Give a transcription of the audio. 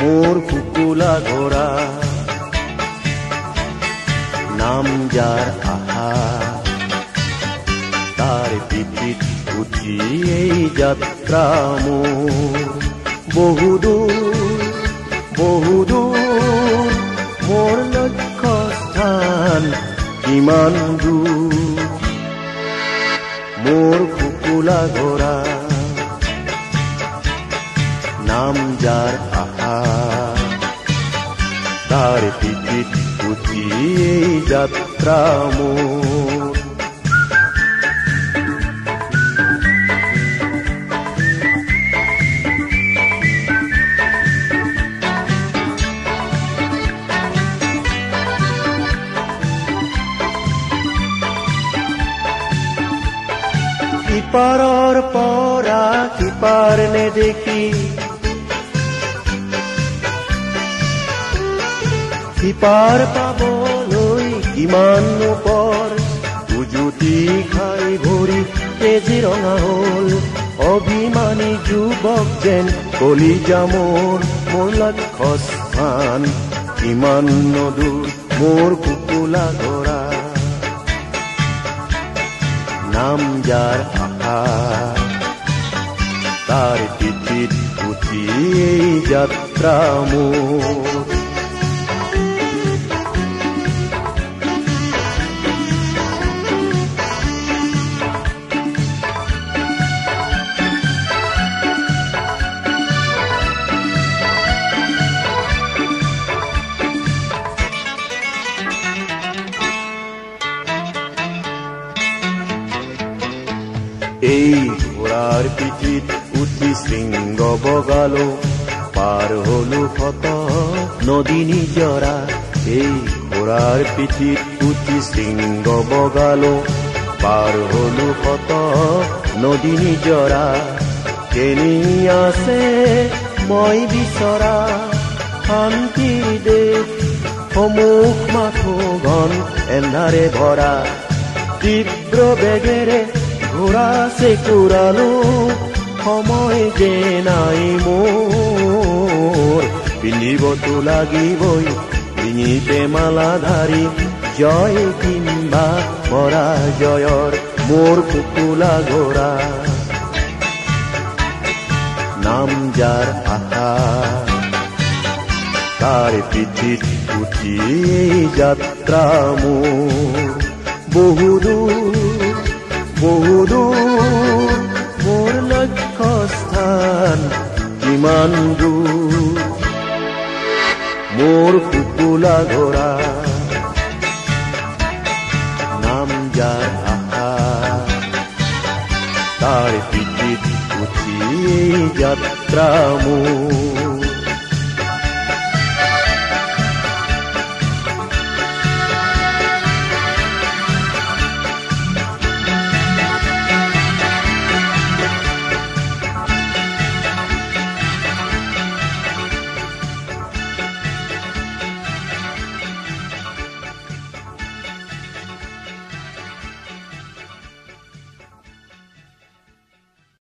মোর কুকুলা ঘোড়া নাম যার আহা, তার পিঠিত উঠি এই যাত্রা মোর বহুদূর বহুদূর, মোর লক্ষ্য স্থান কিমান দূর। মোর কুকুলা ঘোড়া নাম যার আহা, তার পিঠিত উঠি এই যাত্রা মোর। ইপাৰৰ পৰা সিপাৰ নেদেখি, সিপাৰ পাবলৈ কিমান পৰ, উজুতি খাই ভৰি তেজি ৰঙা হ'ল, অভিমানী যুৱক যেন কলিজা মোৰ, মোৰ লক্ষ্য স্থান কিমান দূৰ। মোৰ কুকুলা ঘোড়া নাম যাৰ আহা, তার পিঠিত উঠি এই যাত্রা মোর। এই ঘোড়ার পিঠিত উঠি শৃঙ্গ বগালো, পার হলো কত নদী নিজরা। এই ঘোড়ার পিঠিত উঠি শৃঙ্গ বগালো, পার হলো কত নদী নিজরা। কেনি আছে মই বিচৰা শান্তিৰ দেশ, সমুখ মাথো ঘন এন্ধাৰে ভৰা। তীব্ৰ বেগেৰে ঘোড়া চেকুৰালো, সময় যে নাই মোৰ, পিন্ধিবতো লাগিবই ডিঙিতে মালাধাৰী, জয় কিম্বা পৰাজয়ৰ মোৰ কুকুলা ঘোড়া নাম যাৰ আহা, তাৰ পিঠিত উঠি এই যাত্ৰা মোৰ বহুদূৰ বহুদূর, মোর লক্ষ্য স্থান কিমান দূর। মোর কুকুলা ঘোড়া নাম যার আহা, তার পিঠিত উঠি এই যাত্রা মোর।